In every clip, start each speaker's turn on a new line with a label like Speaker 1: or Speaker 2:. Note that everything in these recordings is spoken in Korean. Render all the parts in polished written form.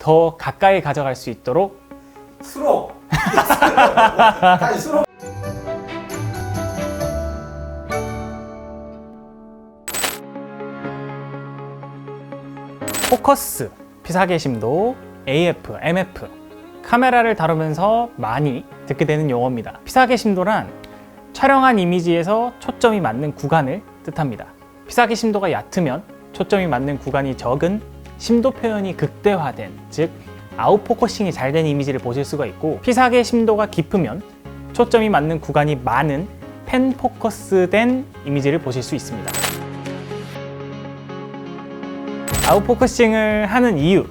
Speaker 1: 더 가까이 가져갈 수 있도록
Speaker 2: 수록! 아니 수록!
Speaker 1: 포커스, 피사계 심도, AF, MF 카메라를 다루면서 많이 듣게 되는 용어입니다. 피사계 심도란 촬영한 이미지에서 초점이 맞는 구간을 뜻합니다. 피사계 심도가 얕으면 초점이 맞는 구간이 적은 심도 표현이 극대화된, 즉 아웃포커싱이 잘 된 이미지를 보실 수가 있고, 피사계 심도가 깊으면 초점이 맞는 구간이 많은 펜포커스된 이미지를 보실 수 있습니다. 아웃포커싱을 하는 이유,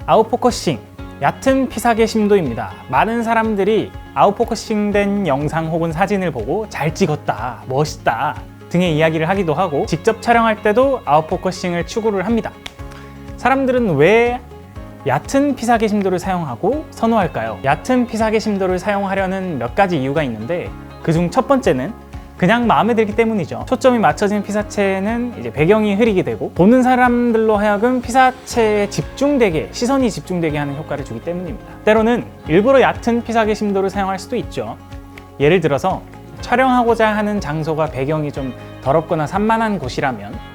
Speaker 1: 아웃포커싱, 얕은 피사계 심도입니다. 많은 사람들이 아웃포커싱된 영상 혹은 사진을 보고 잘 찍었다, 멋있다 등의 이야기를 하기도 하고, 직접 촬영할 때도 아웃포커싱을 추구를 합니다. 사람들은 왜 얕은 피사계 심도를 사용하고 선호할까요? 얕은 피사계 심도를 사용하려는 몇 가지 이유가 있는데, 그중 첫 번째는 그냥 마음에 들기 때문이죠. 초점이 맞춰진 피사체는 이제 배경이 흐리게 되고, 보는 사람들로 하여금 피사체에 집중되게, 시선이 집중되게 하는 효과를 주기 때문입니다. 때로는 일부러 얕은 피사계 심도를 사용할 수도 있죠. 예를 들어서 촬영하고자 하는 장소가 배경이 좀 더럽거나 산만한 곳이라면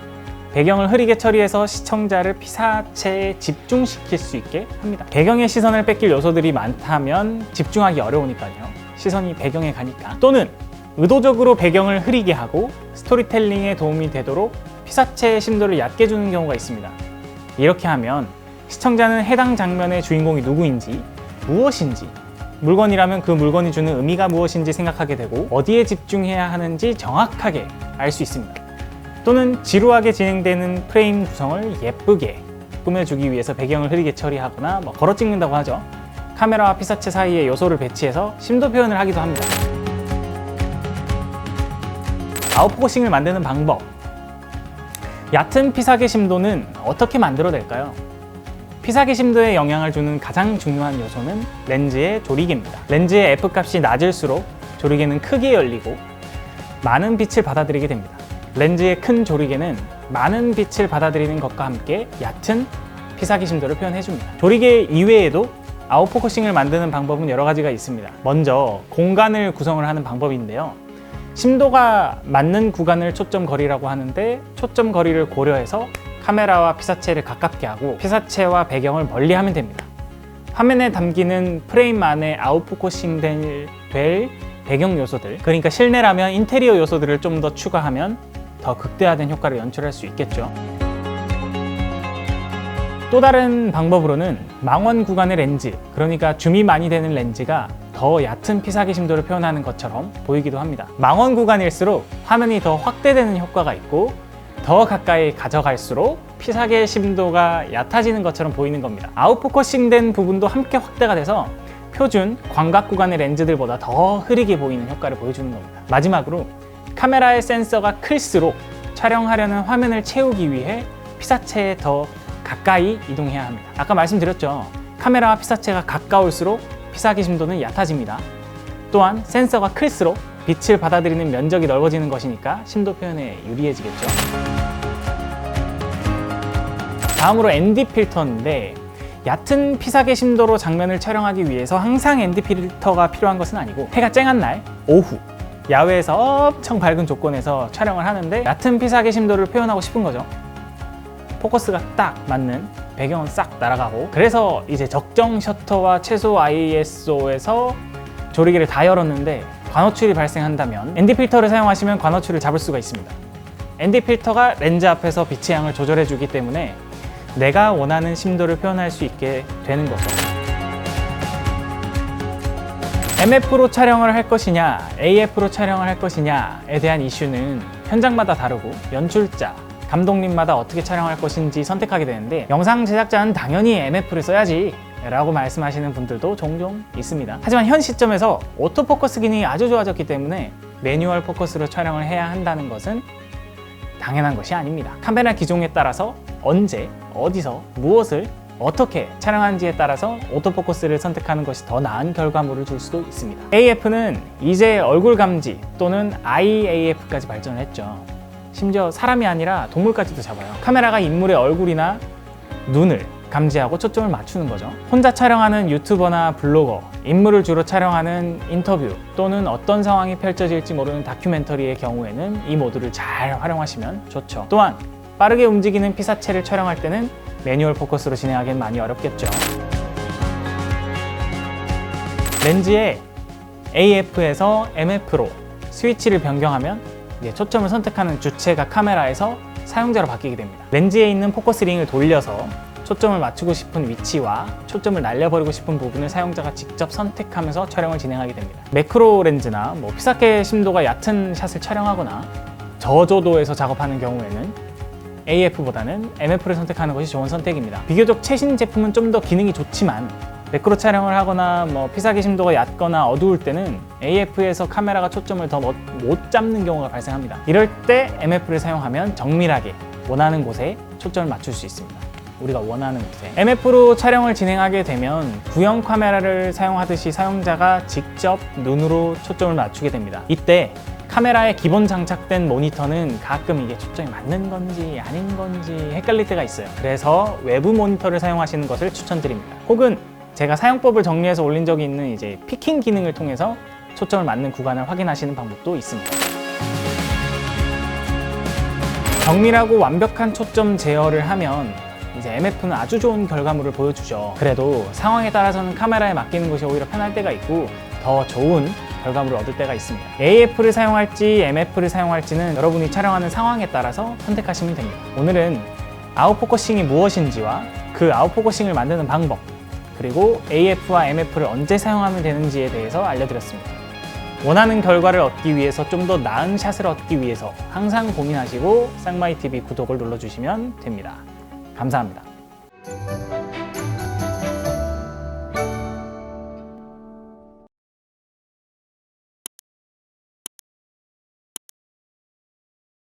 Speaker 1: 배경을 흐리게 처리해서 시청자를 피사체에 집중시킬 수 있게 합니다. 배경의 시선을 뺏길 요소들이 많다면 집중하기 어려우니까요. 시선이 배경에 가니까. 또는 의도적으로 배경을 흐리게 하고 스토리텔링에 도움이 되도록 피사체의 심도를 얕게 주는 경우가 있습니다. 이렇게 하면 시청자는 해당 장면의 주인공이 누구인지, 무엇인지, 물건이라면 그 물건이 주는 의미가 무엇인지 생각하게 되고, 어디에 집중해야 하는지 정확하게 알 수 있습니다. 또는 지루하게 진행되는 프레임 구성을 예쁘게 꾸며주기 위해서 배경을 흐리게 처리하거나 걸어 찍는다고 하죠. 카메라와 피사체 사이에 요소를 배치해서 심도 표현을 하기도 합니다. 아웃포커싱을 만드는 방법, 얕은 피사계 심도는 어떻게 만들어낼까요? 피사계 심도에 영향을 주는 가장 중요한 요소는 렌즈의 조리개입니다. 렌즈의 F값이 낮을수록 조리개는 크게 열리고 많은 빛을 받아들이게 됩니다. 렌즈의 큰 조리개는 많은 빛을 받아들이는 것과 함께 얕은 피사계 심도를 표현해줍니다. 조리개 이외에도 아웃포커싱을 만드는 방법은 여러 가지가 있습니다. 먼저 공간을 구성을 하는 방법인데요. 심도가 맞는 구간을 초점 거리라고 하는데, 초점 거리를 고려해서 카메라와 피사체를 가깝게 하고 피사체와 배경을 멀리 하면 됩니다. 화면에 담기는 프레임 안에 아웃포커싱 될 배경 요소들, 그러니까 실내라면 인테리어 요소들을 좀 더 추가하면 더 극대화된 효과를 연출할 수 있겠죠. 또 다른 방법으로는 망원 구간의 렌즈, 그러니까 줌이 많이 되는 렌즈가 더 얕은 피사계 심도를 표현하는 것처럼 보이기도 합니다. 망원 구간일수록 화면이 더 확대되는 효과가 있고, 더 가까이 가져갈수록 피사계 심도가 얕아지는 것처럼 보이는 겁니다. 아웃포커싱 된 부분도 함께 확대가 돼서 표준 광각 구간의 렌즈들보다 더 흐리게 보이는 효과를 보여주는 겁니다. 마지막으로 카메라의 센서가 클수록 촬영하려는 화면을 채우기 위해 피사체에 더 가까이 이동해야 합니다. 아까 말씀드렸죠. 카메라와 피사체가 가까울수록 피사계 심도는 얕아집니다. 또한 센서가 클수록 빛을 받아들이는 면적이 넓어지는 것이니까 심도 표현에 유리해지겠죠. 다음으로 ND 필터인데, 얕은 피사계 심도로 장면을 촬영하기 위해서 항상 ND 필터가 필요한 것은 아니고, 해가 쨍한 날 오후 야외에서 엄청 밝은 조건에서 촬영을 하는데 얕은 피사계 심도를 표현하고 싶은 거죠. 포커스가 딱 맞는 배경은 싹 날아가고, 그래서 이제 적정 셔터와 최소 ISO에서 조리개를 다 열었는데 관호출이 발생한다면 ND 필터를 사용하시면 관호출을 잡을 수가 있습니다. ND 필터가 렌즈 앞에서 빛의 양을 조절해 주기 때문에 내가 원하는 심도를 표현할 수 있게 되는 거죠. MF로 촬영을 할 것이냐, AF로 촬영을 할 것이냐에 대한 이슈는 현장마다 다르고 연출자, 감독님마다 어떻게 촬영할 것인지 선택하게 되는데, 영상 제작자는 당연히 MF를 써야지 라고 말씀하시는 분들도 종종 있습니다. 하지만 현 시점에서 오토포커스 기능이 아주 좋아졌기 때문에 매뉴얼 포커스로 촬영을 해야 한다는 것은 당연한 것이 아닙니다. 카메라 기종에 따라서 언제, 어디서, 무엇을 어떻게 촬영하는지에 따라서 오토포커스를 선택하는 것이 더 나은 결과물을 줄 수도 있습니다. AF는 이제 얼굴 감지 또는 IAF까지 발전을 했죠. 심지어 사람이 아니라 동물까지도 잡아요. 카메라가 인물의 얼굴이나 눈을 감지하고 초점을 맞추는 거죠. 혼자 촬영하는 유튜버나 블로거, 인물을 주로 촬영하는 인터뷰 또는 어떤 상황이 펼쳐질지 모르는 다큐멘터리의 경우에는 이 모드를 잘 활용하시면 좋죠. 또한 빠르게 움직이는 피사체를 촬영할 때는 매뉴얼 포커스로 진행하기는 많이 어렵겠죠. 렌즈의 AF에서 MF로 스위치를 변경하면 이제 초점을 선택하는 주체가 카메라에서 사용자로 바뀌게 됩니다. 렌즈에 있는 포커스 링을 돌려서 초점을 맞추고 싶은 위치와 초점을 날려버리고 싶은 부분을 사용자가 직접 선택하면서 촬영을 진행하게 됩니다. 매크로 렌즈나 피사계 심도가 얕은 샷을 촬영하거나 저조도에서 작업하는 경우에는 AF보다는 MF를 선택하는 것이 좋은 선택입니다. 비교적 최신 제품은 좀 더 기능이 좋지만 매크로 촬영을 하거나 피사계 심도가 얕거나 어두울 때는 AF에서 카메라가 초점을 더 못 잡는 경우가 발생합니다. 이럴 때 MF를 사용하면 정밀하게 원하는 곳에 초점을 맞출 수 있습니다. 우리가 원하는 곳에. MF로 촬영을 진행하게 되면 구형 카메라를 사용하듯이 사용자가 직접 눈으로 초점을 맞추게 됩니다. 이때 카메라에 기본 장착된 모니터는 가끔 이게 초점이 맞는 건지 아닌 건지 헷갈릴 때가 있어요. 그래서 외부 모니터를 사용하시는 것을 추천드립니다. 혹은 제가 사용법을 정리해서 올린 적이 있는 이제 피킹 기능을 통해서 초점을 맞는 구간을 확인하시는 방법도 있습니다. 정밀하고 완벽한 초점 제어를 하면 이제 MF는 아주 좋은 결과물을 보여주죠. 그래도 상황에 따라서는 카메라에 맡기는 것이 오히려 편할 때가 있고 더 좋은 결과물을 얻을 때가 있습니다. AF를 사용할지 MF를 사용할지는 여러분이 촬영하는 상황에 따라서 선택하시면 됩니다. 오늘은 아웃포커싱이 무엇인지와 그 아웃포커싱을 만드는 방법, 그리고 AF와 MF를 언제 사용하면 되는지에 대해서 알려드렸습니다. 원하는 결과를 얻기 위해서 좀 더 나은 샷을 얻기 위해서 항상 고민하시고 쌍마이TV 구독을 눌러주시면 됩니다. 감사합니다.